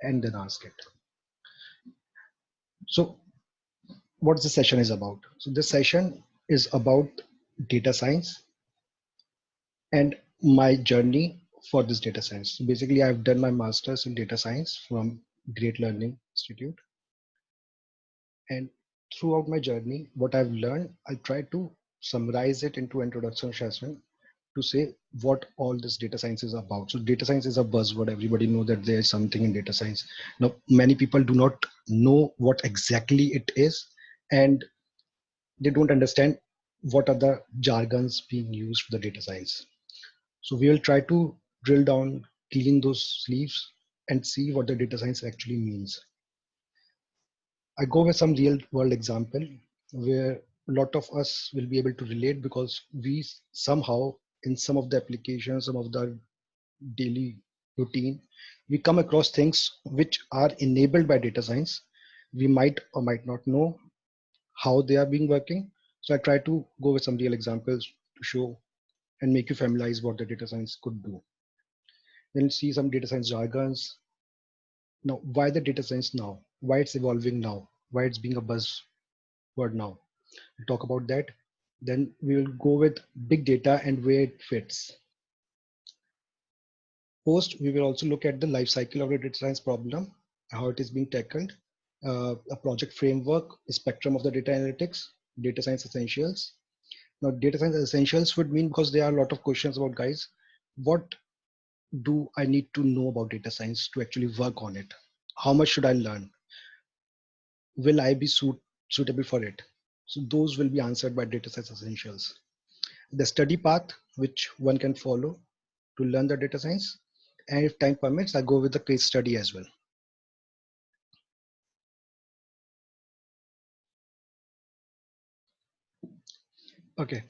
and then ask it. So what the session is about? So this session is about data science and my journey for this data science. So basically, I've done my master's in data science from Great Learning Institute. And throughout my journey, what I've learned, I try to summarize it into introduction session to say what all this data science is about. So data science is a buzzword. Everybody know that there is something in data science. Now, many people do not know what exactly it is, and they don't understand what are the jargons being used for the data science. So we will try to drill down, clean those sleeves and see what the data science actually means. I go with some real world example where a lot of us will be able to relate because we somehow in some of the applications, some of the daily routine, we come across things which are enabled by data science. We might or might not know how they are being working. So I try to go with some real examples to show and make you familiarize what the data science could do. Then see some data science jargons. Now, why the data science now? Why it's evolving now? Why it's being a buzzword now? We'll talk about that. Then we will go with big data and where it fits. Post, we will also look at the life cycle of the data science problem, how it is being tackled, a project framework, a spectrum of the data analytics, data science essentials. Now, data science essentials would mean because there are a lot of questions about guys, what do I need to know about data science to actually work on it? How much should I learn? Will I be suitable for it? So those will be answered by data science essentials. The study path which one can follow to learn the data science, and if time permits, I go with the case study as well. Okay,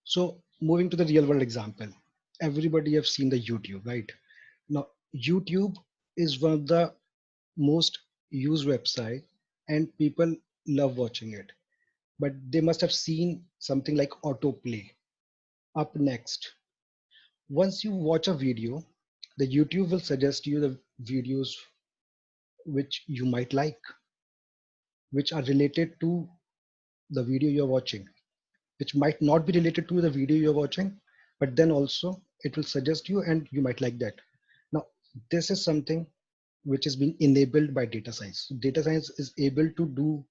so moving to the real world example, everybody have seen the YouTube, right? Now YouTube is one of the most used website and people love watching it, but they must have seen something like autoplay. Up next, once you watch a video, the YouTube will suggest you the videos which you might like, which are related to the video you're watching, which might not be related to the video you're watching, but then also it will suggest you and you might like that. Now, this is something which is being enabled by data science. Data science is able to do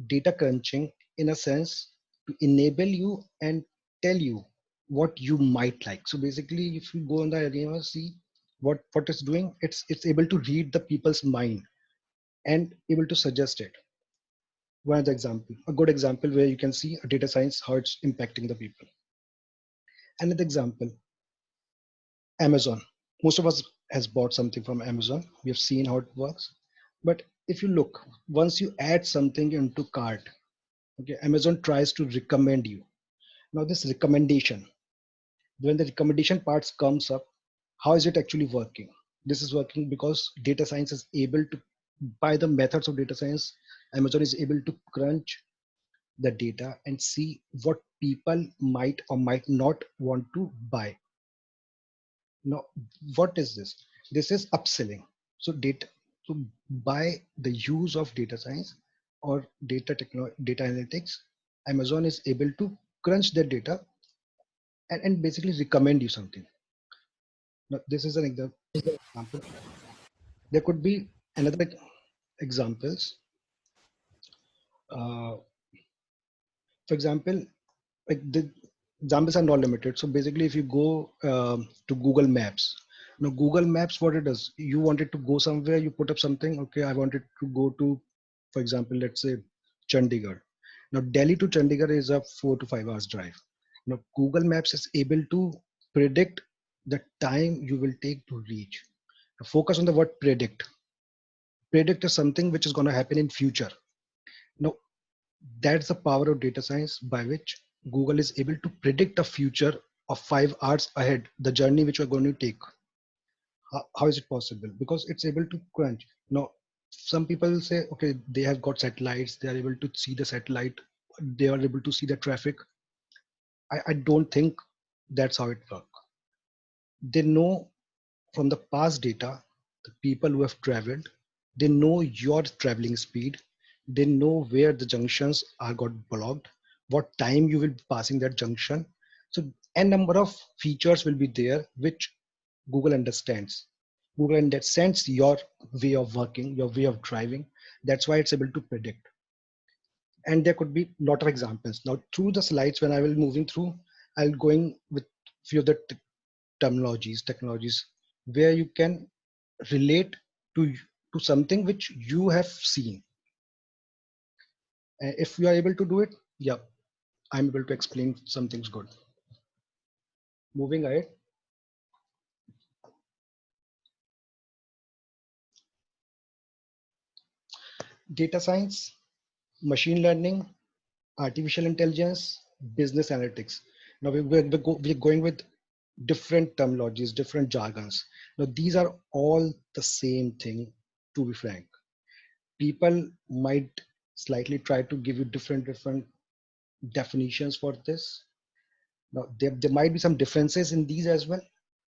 data crunching in a sense to enable you and tell you what you might like. So basically, if you go on the arena, see what it's doing, it's able to read the people's mind and able to suggest it. One other example, a good example where you can see a data science how it's impacting the people. Another example, Amazon. Most of us has bought something from Amazon. We have seen how it works. But if you look, once you add something into cart, okay, Amazon tries to recommend you. Now this recommendation, when the recommendation parts comes up, how is it actually working? This is working because data science is able to, by the methods of data science, Amazon is able to crunch the data and see what people might or might not want to buy. Now, what is this? This is upselling. So data, so by the use of data science or data analytics, Amazon is able to crunch that data and basically recommend you something. Now, this is an example. There could be another examples. Uh, for example, like the examples are not limited. So basically, if you go to Google Maps, now Google Maps, what it does, you wanted to go somewhere, you put up something. Okay, I wanted to go to, for example, let's say Chandigarh. Now Delhi to Chandigarh is a 4 to 5 hours drive. Now Google Maps is able to predict the time you will take to reach. Now, focus on the word predict. Predict is something which is going to happen in future. Now that's the power of data science by which Google is able to predict a future of 5 hours ahead, the journey which we're going to take. How is it possible? Because it's able to crunch. Now, some people say, okay, they have got satellites, they are able to see the satellite, they are able to see the traffic. I don't think that's how it works. They know from the past data the people who have traveled, they know your traveling speed, they know where the junctions are got blocked, what time you will be passing that junction. So a number of features will be there which Google understands. Google understands your way of working, your way of driving. That's why it's able to predict. And there could be a lot of examples. Now through the slides, when I will moving through, I'll going with few of the technologies where you can relate to to something which you have seen. If you are able to do it, yeah, I'm able to explain some things good. Moving ahead, data science, machine learning, artificial intelligence, business analytics. Now we're going with different terminologies, different jargons. Now these are all the same thing, to be frank. People might slightly try to give you different definitions for this. Now, there might be some differences in these as well.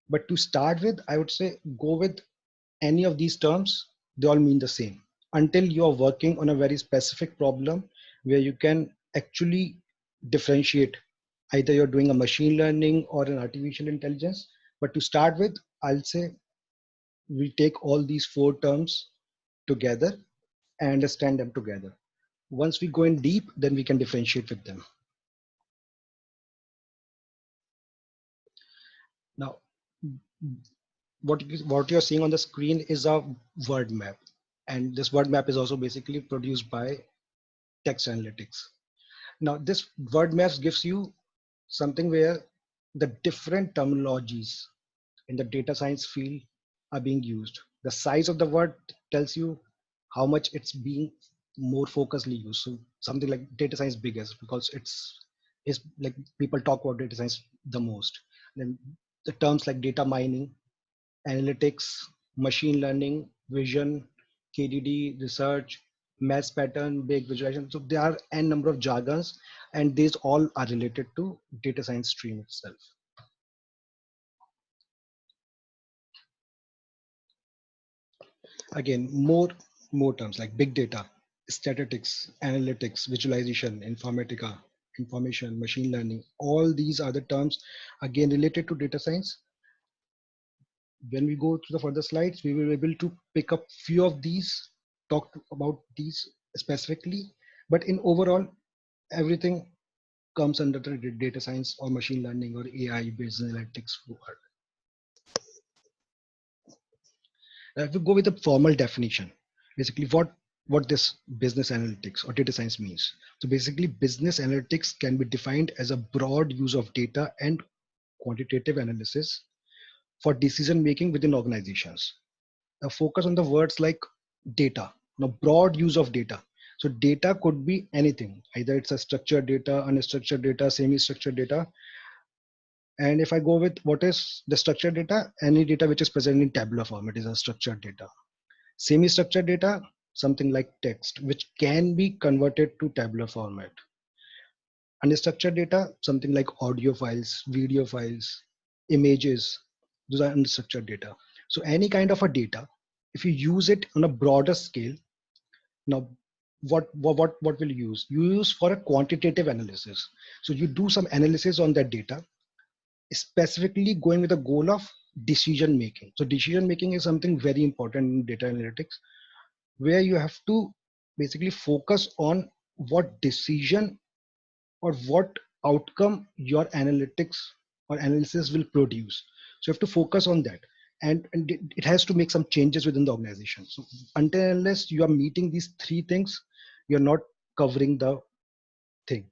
But to start with, I would say go with any of these terms. They all mean the same until you are working on a very specific problem where you can actually differentiate. Either you're doing a machine learning or an artificial intelligence. But to start with, I'll say we take all these four terms together and understand them together. Once we go in deep, then we can differentiate with them. Now, what you're seeing on the screen is a word map, and this word map is also basically produced by text analytics. Now this word maps gives you something where the different terminologies in the data science field are being used. The size of the word tells you how much it's being more focusedly used. So something like data science biggest because it's like people talk about data science the most. Then the terms like data mining, analytics, machine learning, vision, KDD, research, mass pattern, big visualization. So there are n number of jargons, and these all are related to data science stream itself. Again, more terms like big data, statistics, analytics, visualization, informatica, information, machine learning. All these are the terms again related to data science. When we go to the further slides, we will be able to pick up few of these, about these specifically, but in overall, everything comes under the data science or machine learning or AI business analytics word. If we go with the formal definition, basically what this business analytics or data science means. So basically, business analytics can be defined as a broad use of data and quantitative analysis for decision making within organizations. A focus on the words like data, now broad use of data. So data could be anything, either it's a structured data, unstructured data, semi-structured data. And if I go with what is the structured data, any data which is present in tabular format is a structured data. Semi-structured data, something like text, which can be converted to tabular format. Unstructured data, something like audio files, video files, images, those are unstructured data. So any kind of a data, if you use it on a broader scale, now what will you use? You use for a quantitative analysis. So you do some analysis on that data, specifically going with the goal of decision making. So decision making is something very important in data analytics, where you have to basically focus on what decision or what outcome your analytics or analysis will produce. So you have to focus on that. And it has to make some changes within the organization. So until and unless you are meeting these three things, you're not covering the thing.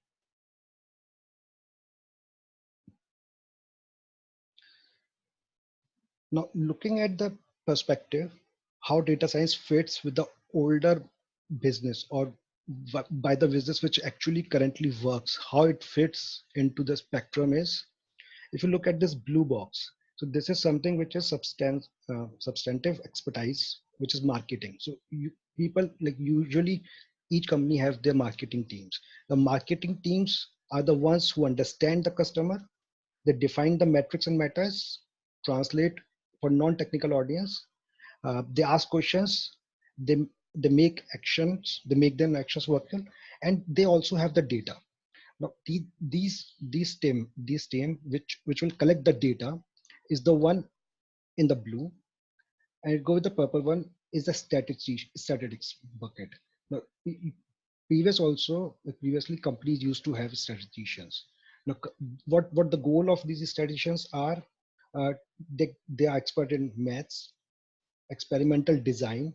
Now, looking at the perspective, how data science fits with the older business or by the business which actually currently works, how it fits into the spectrum is, if you look at this blue box, so this is something which is substantive expertise, which is marketing. So people like usually each company have their marketing teams. The marketing teams are the ones who understand the customer. They define the metrics and matters, translate for non-technical audience, They ask questions, they they make actions, they make them actions workable, and they also have the data. Now these team which will collect the data is the one in the blue, and go with the purple one is the statistics bucket. Now, previously companies used to have statisticians. Now, what the goal of these statisticians are? Uh, they are expert in maths, experimental design.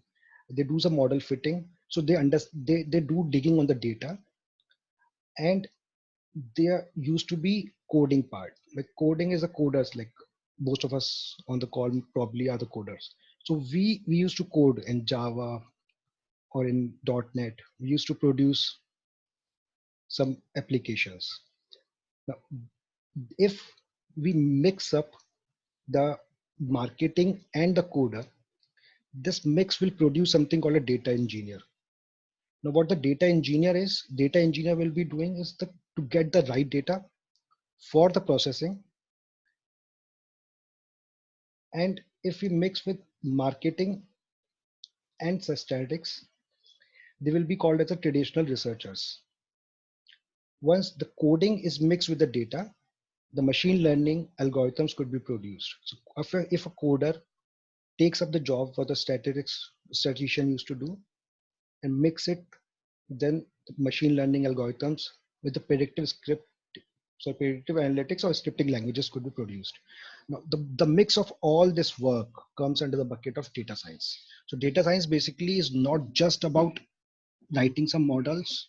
They do some model fitting, so they do digging on the data, and there used to be coding part. Like coding is a coders, like most of us on the call probably are the coders. So we used to code in Java or in .NET. We used to produce some applications. Now, if we mix up the marketing and the coder, this mix will produce something called a data engineer. Now, what the data engineer will be doing is to get the right data for the processing. And if we mix with marketing and statistics, they will be called as the traditional researchers. Once the coding is mixed with the data, the machine learning algorithms could be produced. So if a coder takes up the job for the statistics statistician used to do and mix it, then the machine learning algorithms with the predictive analytics or scripting languages could be produced. Now, the mix of all this work comes under the bucket of data science. So data science basically is not just about writing some models,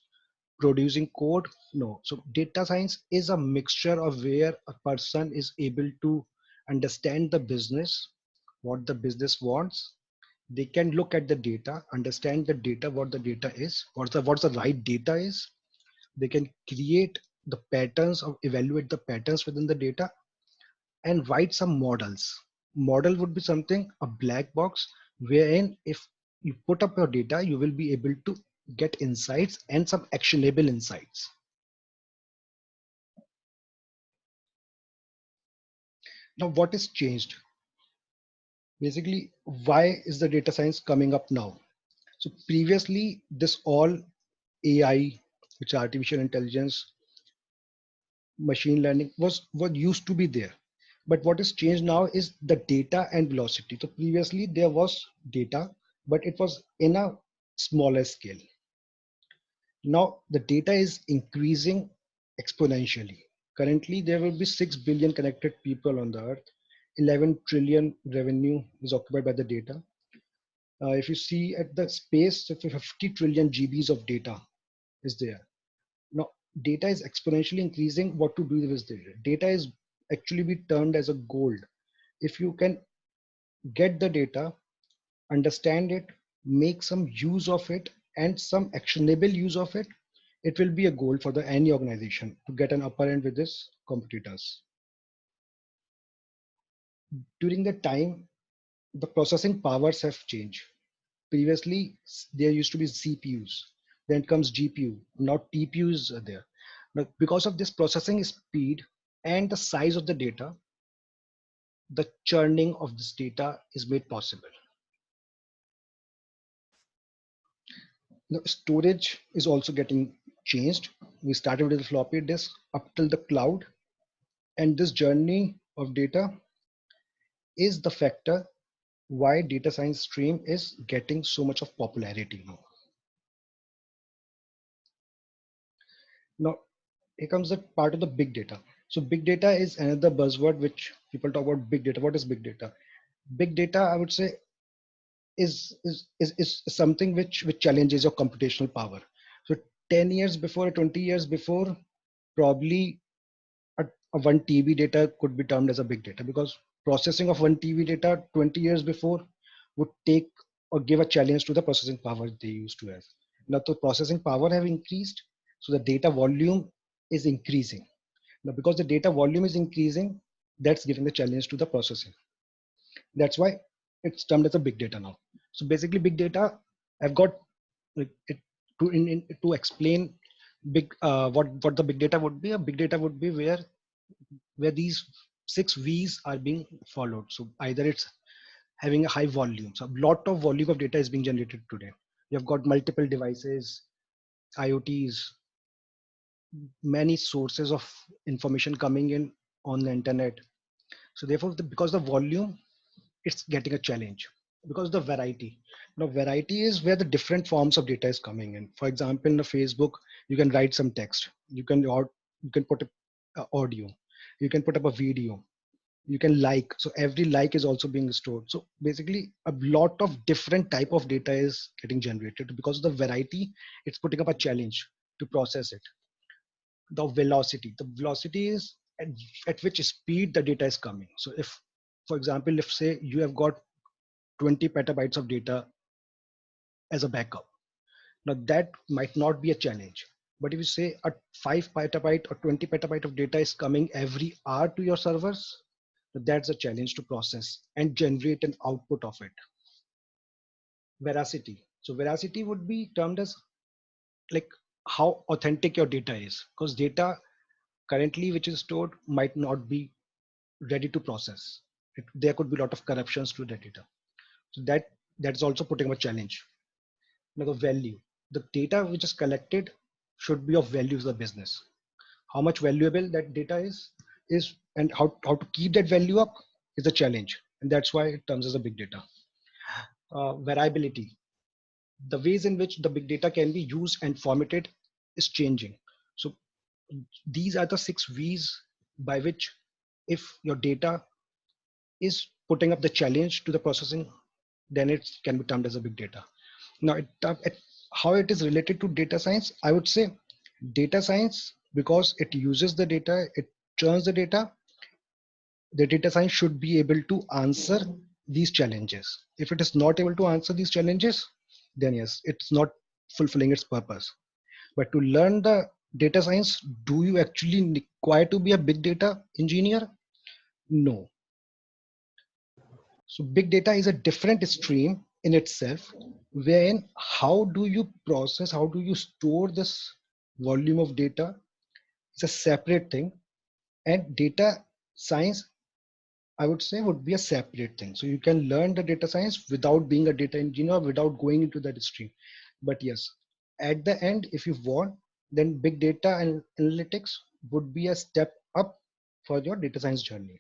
producing code. No. So data science is a mixture of where a person is able to understand the business, what the business wants. They can look at the data, understand the data, what the data is, what's the right data is. They can create the patterns or evaluate the patterns within the data and write some models. Model would be something, a black box, wherein if you put up your data, you will be able to get insights and some actionable insights. Now, what is changed? Basically, why is the data science coming up now? So previously, this all AI, which is artificial intelligence, machine learning, was what used to be there. But what is changed now is the data and velocity. So previously there was data, but it was in a smaller scale. Now the data is increasing exponentially. Currently, there will be 6 billion connected people on the earth. 11 trillion revenue is occupied by the data. If you see at the space, 50 trillion GBs of data is there. Now, data is exponentially increasing. What to do with data? Data is actually be termed as a gold. If you can get the data, understand it, make some use of it, and some actionable use of it, it will be a goal for the any organization to get an upper end with its competitors. During the time, the processing powers have changed. Previously, there used to be CPUs, then comes GPU, now TPUs are there. But because of this processing speed and the size of the data, the churning of this data is made possible. Now, storage is also getting changed. We started with the floppy disk up till the cloud, and this journey of data is the factor why data science stream is getting so much of popularity now. Now, here comes the part of the big data. So big data is another buzzword which people talk about. Big data. What is big data? Big data, I would say, is something which challenges your computational power. So 10 years before, 20 years before, probably a 1 TB data could be termed as a big data, because processing of 1 TB data 20 years before would take or give a challenge to the processing power they used to have. Now the processing power have increased, so the data volume is increasing. Now because the data volume is increasing, that's giving the challenge to the processing. That's why it's termed as a big data now. So basically big data, I've got like, it to explain big what the big data would be. A big data would be where these 6 V's are being followed. So either it's having a high volume. So a lot of volume of data is being generated today. You've got multiple devices, IoTs, many sources of information coming in on the internet. So therefore, because the volume, it's getting a challenge because the variety. Now, variety is where the different forms of data is coming in. For example, in the Facebook, you can write some text. You can put a audio. You can put up a video. You can like. So every like is also being stored. So basically, a lot of different type of data is getting generated because of the variety. It's putting up a challenge to process it. The velocity is at which speed the data is coming. So if, for example, if say you have got 20 petabytes of data as a backup, now that might not be a challenge. But if you say a 5 petabyte or 20 petabyte of data is coming every hour to your servers, that's a challenge to process and generate an output of it. Veracity would be termed as like how authentic your data is, because data currently which is stored might not be ready to process. There could be a lot of corruptions to the data. So that's also putting a challenge. Now the value, the data which is collected should be of value to the business. How much valuable that data is and how to keep that value up is a challenge. And that's why it comes as a big data. Variability, the ways in which the big data can be used and formatted is changing. So these are the 6 V's by which if your data is putting up the challenge to the processing, then it can be termed as a big data. Now, how it is related to data science, I would say data science, because it uses the data, it churns the data science should be able to answer these challenges. If it is not able to answer these challenges, then yes, it's not fulfilling its purpose. But to learn the data science, do you actually require to be a big data engineer? No. So big data is a different stream in itself, wherein how do you process, how do you store this volume of data? It's a separate thing. And data science, I would say, would be a separate thing. So you can learn the data science without being a data engineer, without going into that stream. But yes, at the end, if you want, then big data and analytics would be a step up for your data science journey.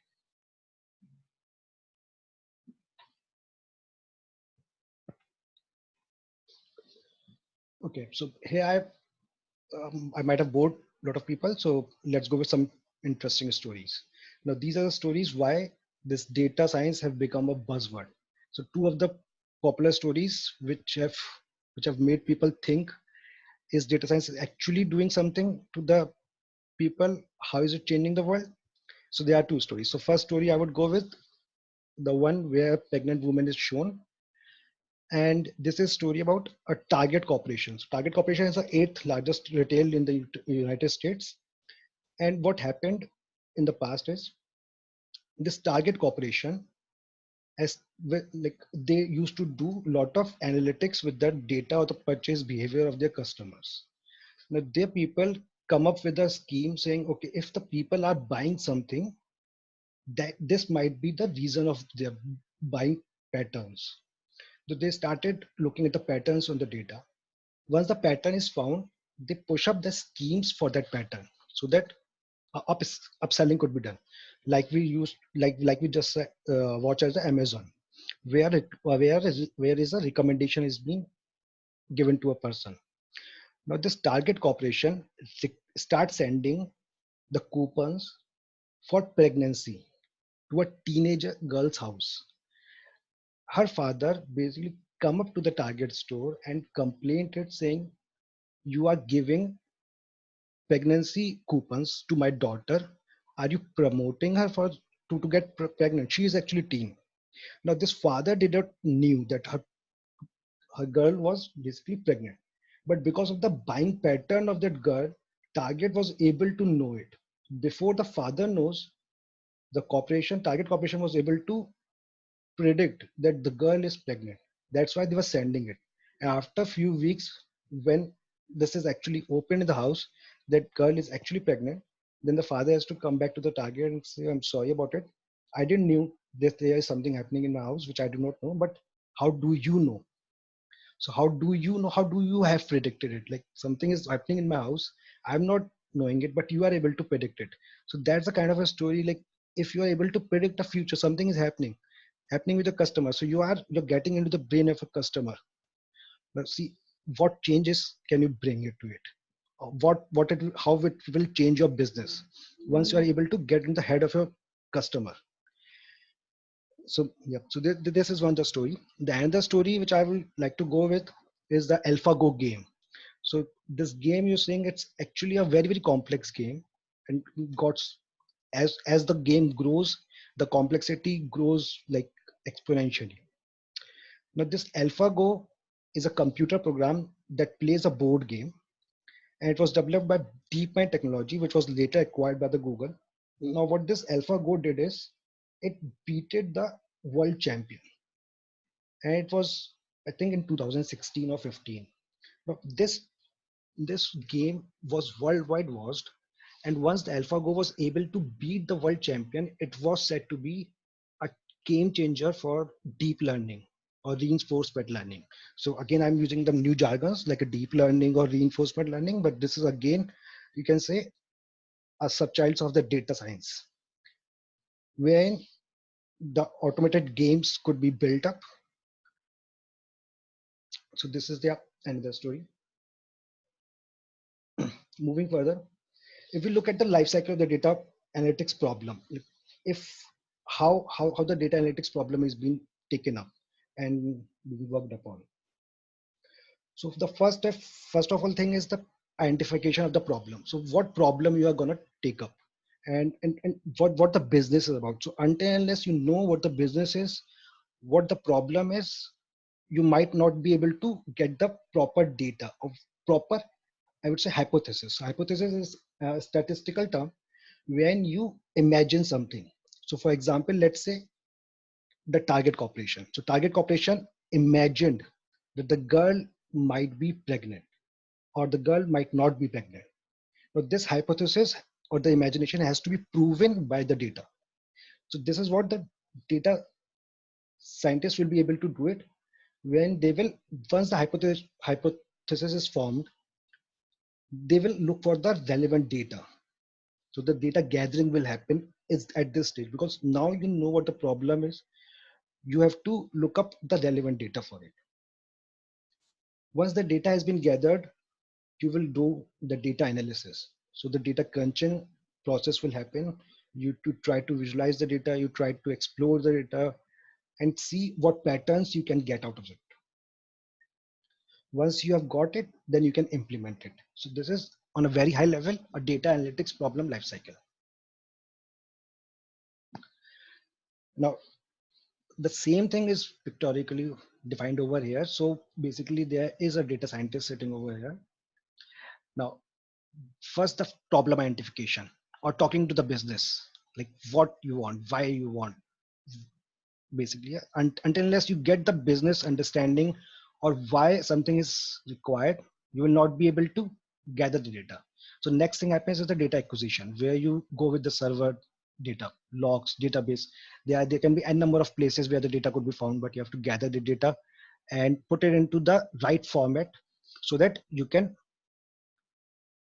Okay, so here I might have bored a lot of people. So let's go with some interesting stories. Now, these are the stories why this data science have become a buzzword. So two of the popular stories which have made people think, is data science actually doing something to the people? How is it changing the world? So there are two stories. So first story I would go with the one where pregnant woman is shown, and this is story about a Target Corporation. So Target Corporation is the eighth largest retail in the United States. And what happened in the past is this Target Corporation as like they used to do a lot of analytics with the data or the purchase behavior of their customers. Now their people come up with a scheme saying, okay, if the people are buying something, that this might be the reason of their buying patterns. So they started looking at the patterns on the data. Once the pattern is found, they push up the schemes for that pattern so that upselling could be done. Like we used, like we just watch as the Amazon, where is a recommendation is being given to a person. Now this Target Corporation starts sending the coupons for pregnancy to a teenager girl's house. Her father basically come up to the Target store and complained it saying, you are giving pregnancy coupons to my daughter. Are you promoting her to get pregnant? She is actually teen. Now this father did not knew that her girl was basically pregnant. But because of the buying pattern of that girl, Target was able to know it. Before the father knows, Target Corporation was able to predict that the girl is pregnant. That's why they were sending it. And after a few weeks, when this is actually open in the house, that girl is actually pregnant, then the father has to come back to the Target and say, I'm sorry about it. I didn't knew there is something happening in my house which I do not know, but how do you know? So how do you know? How do you have predicted it? Like something is happening in my house, I'm not knowing it, but you are able to predict it. So that's the kind of a story. Like if you are able to predict the future, something is happening with the customer. So you're getting into the brain of a customer. Now see what changes can you bring it to it. What it will, how it will change your business once you are able to get in the head of your customer. So yeah, so this is one the story. The another story which I would like to go with is the AlphaGo game. So this game you're saying, it's actually a very very complex game, and got as the game grows, the complexity grows like exponentially. Now this AlphaGo is a computer program that plays a board game, and it was developed by DeepMind technology, which was later acquired by the Google. Now what this AlphaGo did is it beated the world champion, and it was I think in 2016 or 15. Now this game was worldwide watched, and once the AlphaGo was able to beat the world champion, it was said to be a game changer for deep learning or reinforcement learning. So again, I'm using the new jargons like a deep learning or reinforcement learning, but this is again, you can say, a subchild of the data science, wherein the automated games could be built up. So this is the another story. Moving further, if we look at the life cycle of the data analytics problem, if how the data analytics problem is being taken up and being worked upon. So the first of all thing is the identification of the problem. So what problem you are going to take up, and what the business is about. So until unless you know what the business is, what the problem is, you might not be able to get the proper data of proper, I would say, hypothesis. So hypothesis is a statistical term when you imagine something. So for example, let's say the Target Corporation. So Target Corporation imagined that the girl might be pregnant or the girl might not be pregnant. But this hypothesis or the imagination has to be proven by the data. So this is what the data scientists will be able to do it when they will, once the hypothesis is formed, they will look for the relevant data. So the data gathering will happen is at this stage, because now you know what the problem is. You have to look up the relevant data for it. Once the data has been gathered, you will do the data analysis. So the data crunching process will happen. You to try to visualize the data, you try to explore the data and see what patterns you can get out of it. Once you have got it, then you can implement it. So this is on a very high level, a data analytics problem lifecycle. Now, the same thing is pictorially defined over here. So basically there is a data scientist sitting over here. Now, first the problem identification or talking to the business, like what you want, why you want, basically. Until unless you get the business understanding or why something is required, you will not be able to gather the data. So next thing happens is the data acquisition, where you go with the server data, logs, database. There can be a number of places where the data could be found, but you have to gather the data and put it into the right format so that you can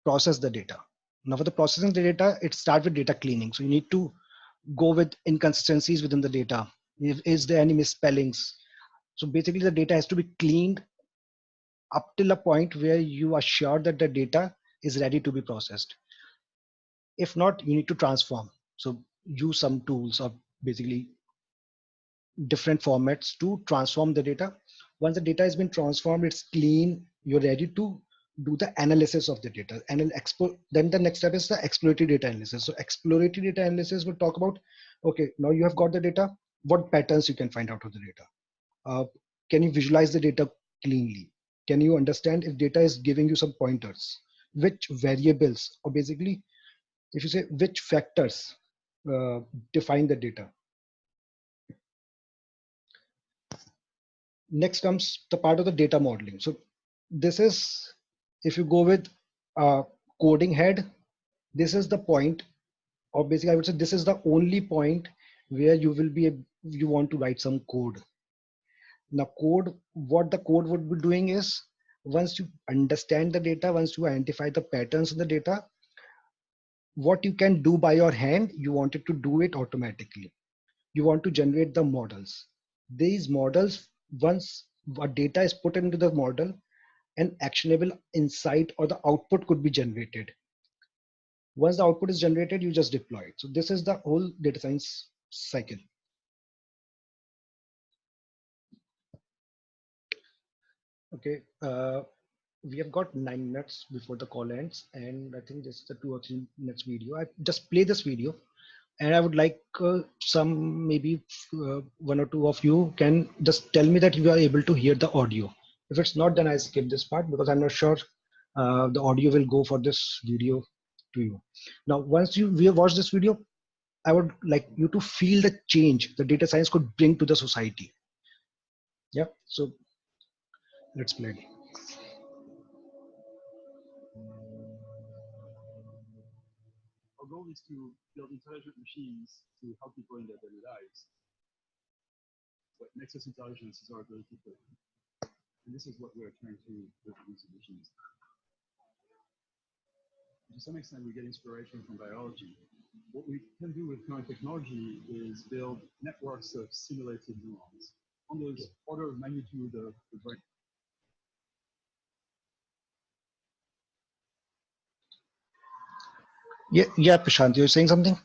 process the data. Now for the processing the data, it starts with data cleaning. So you need to go with inconsistencies within the data. Is there any misspellings? So basically the data has to be cleaned up till a point where you are sure that the data is ready to be processed. If not, you need to transform. So use some tools or basically different formats to transform the data. Once the data has been transformed, it's clean, you're ready to do the analysis of the data. And then the next step is the exploratory data analysis. So exploratory data analysis will talk about, okay, now you have got the data, what patterns you can find out of the data. Can you visualize the data cleanly? Can you understand if data is giving you some pointers? Which variables, or basically, if you say which factors define the data? Next comes the part of the data modeling. So this is, if you go with coding head, this is the point, or basically I would say this is the only point where you will be you want to write some code. Now code, what the code would be doing is, once you understand the data, once you identify the patterns in the data, what you can do by your hand, you wanted to do it automatically. You want to generate the models. These models, once what data is put into the model, an actionable insight or the output could be generated. Once the output is generated, you just deploy it. So this is the whole data science cycle. Okay, we have got 9 minutes before the call ends, and I think this is the 2 or 3 minutes video. I just play this video, and I would like some maybe one or two of you can just tell me that you are able to hear the audio. If it's not, then I skip this part because I'm not sure the audio will go for this video to you. Now, once we have watched this video, I would like you to feel the change the data science could bring to the society. Yeah, so let's play. Our goal is to build intelligent machines to help people in their daily lives. What makes us intelligent is our ability to learn. And this is what we're trying to reproduce in machines. To some extent, we get inspiration from biology. What we can do with current technology is build networks of simulated neurons on those order of magnitude of the brain. Yeah, Prashant, you're saying something?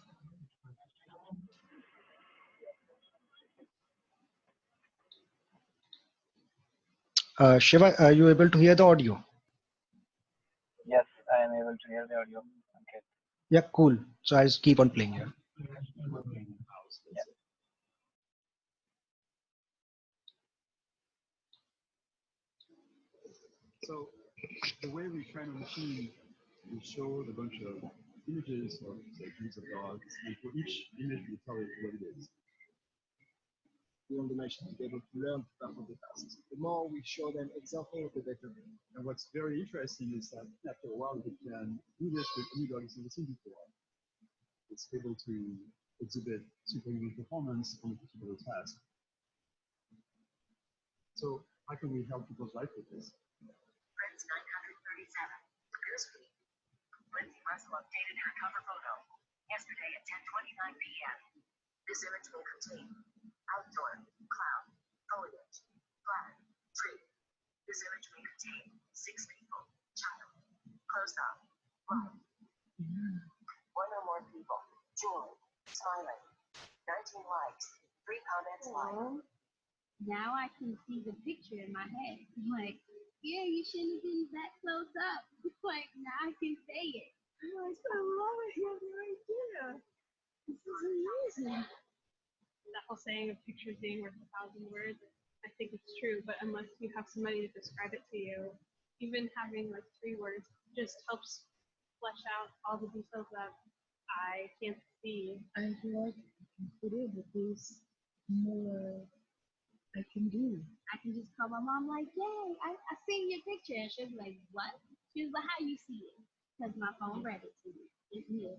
Shiva, are you able to hear the audio? Yes, I am able to hear the audio. Okay. Yeah, cool. So I'll just keep on playing here. Yeah. So the way we train a machine, we show a bunch of images or say breeds of dogs, and for each image we tell it what it is. We want the machine to be able to learn stuff of the past. The more we show them examples, the better. And what's very interesting is that after a while we can do this with any dog it's never seen before. It's able to exhibit superhuman performance on a particular task. So how can we help people's life with this? Prince 937. Newsfeed. Lindsay Russell updated her cover photo yesterday at 10:29 p.m. This image will contain outdoor, cloud, foliage, flag, tree. This image may contain 6 people, child, close up, love. One or more people, joy, smiling. 19 likes, 3 comments like. Now I can see the picture in my head. I'm like, yeah, you shouldn't have been that close up. Like, now I can say it. I'm like, I love it. You have no idea. This is amazing. That whole saying of pictures being worth 1,000 words, I think it's true, but unless you have somebody to describe it to you, even having like 3 words just helps flesh out all the details that I can't see. I feel like it is at least more I can do. I can just call my mom like, yay, I seen your picture. And she'll be like, what? She was like, how you see it? Because my phone read it to me. It's me.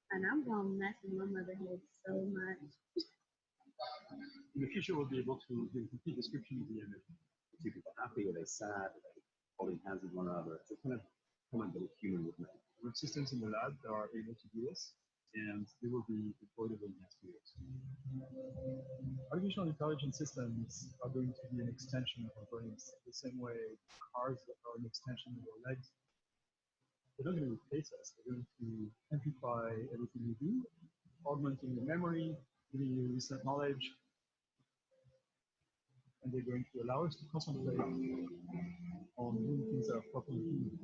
And I'm going to mess with my mother head so much. In the future, we'll be able to give a complete description of the image. Two people happy, are they sad, are they holding hands with one another? It's a kind of comment that a human would make. We have systems in the lab that are able to do this, and they will be deployed over the next few years. Artificial intelligence systems are going to be an extension of our brains, the same way cars are an extension of our legs. They're not going to replace us. They're going to amplify everything we do, augmenting the memory, giving you recent knowledge, and they're going to allow us to concentrate on doing things that are properly human.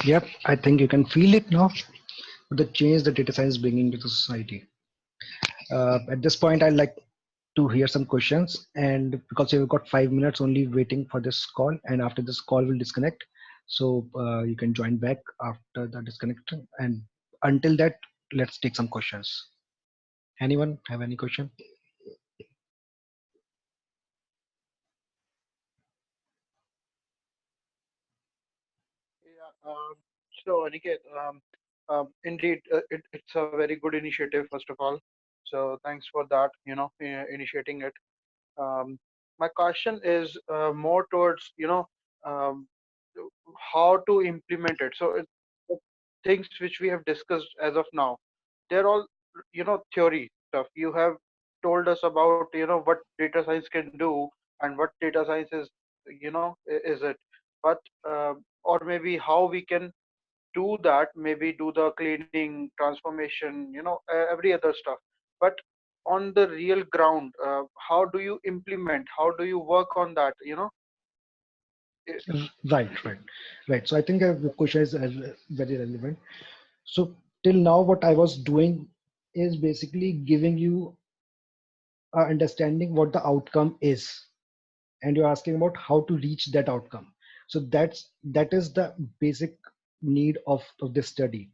Yep, I think you can feel it now. The change the data science is bringing to the society. At this point, I'd like to hear some questions, and because we've got 5 minutes only waiting for this call, and after this call will disconnect, so you can join back after the disconnect, and until that, let's take some questions. Anyone have any question? So Aniket, indeed, it's a very good initiative, first of all. So thanks for that, initiating it. Um, my question is more towards, um, how to implement it. So the things which we have discussed as of now, they're all, theory stuff. You have told us about, what data science can do and what data science is, is it. But or maybe how we can do that, maybe do the cleaning, transformation, every other stuff. But on the real ground, how do you implement? How do you work on that? I- Right, right, right. So I think the question is very relevant. So till now, what I was doing is basically giving you a understanding what the outcome is, and you're asking about how to reach that outcome. So that is the basic need of this study.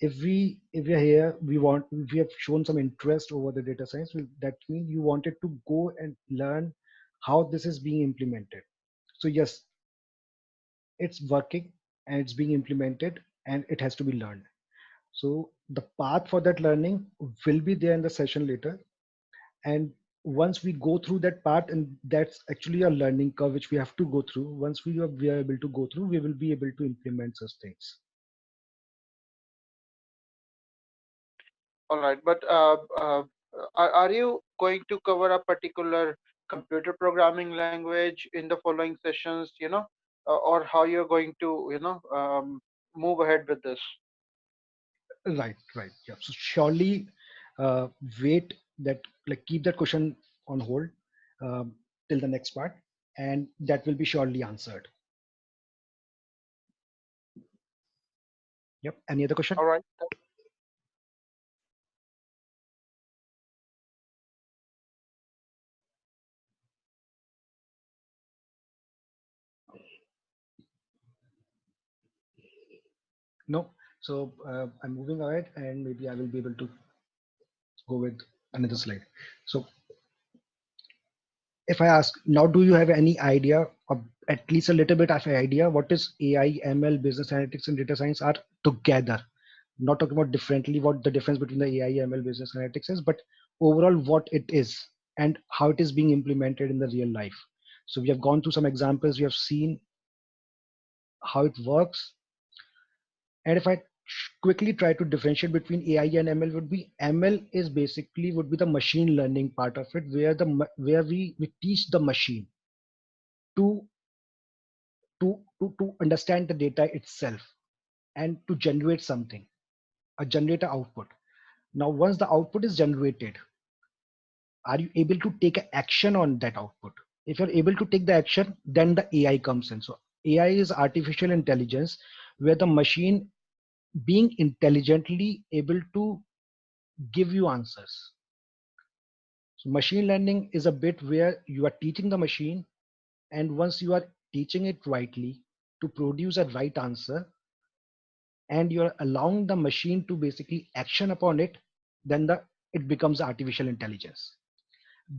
If we're here, we have shown some interest over the data science. That means you wanted to go and learn how this is being implemented. So yes, it's working and it's being implemented and it has to be learned. So the path for that learning will be there in the session later. And once we go through that part, and that's actually a learning curve which we have to go through. Once we are able to go through, we will be able to implement such things. all right, but are you going to cover a particular computer programming language in the following sessions, or how you're going to, move ahead with this? Right, right. Yeah. So surely uh, wait that, like, keep that question on hold um, till the next part, and that will be surely answered. Yep. Any other question? All right. No. So I'm moving ahead, and maybe I will be able to go with another slide. So if I ask now, do you have any idea, or at least a little bit of an idea, what is AI, ML, business analytics, and data science are together? Not talking about differently what the difference between the AI, ML, business analytics is, but overall what it is and how it is being implemented in the real life. So we have gone through some examples, we have seen how it works. And if I quickly try to differentiate between AI and ML, would be ML is basically would be the machine learning part of it, where where we teach the machine to to understand the data itself and to generate something, a generator output. Now once the output is generated, are you able to take action on that output? If you're able to take the action, then the AI comes in. So AI is artificial intelligence, where the machine being intelligently able to give you answers. So machine learning is a bit where you are teaching the machine, and once you are teaching it rightly to produce a right answer, and you're allowing the machine to basically action upon it, then it becomes artificial intelligence.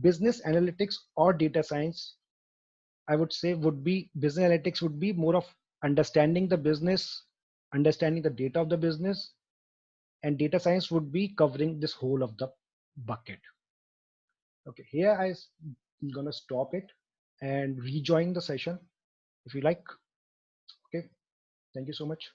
Business analytics or data science, I would say, would be business analytics would be more of understanding the business, understanding the data of the business, and data science would be covering this whole of the bucket. Okay, here I'm gonna stop it and rejoin the session if you like. Okay, thank you so much.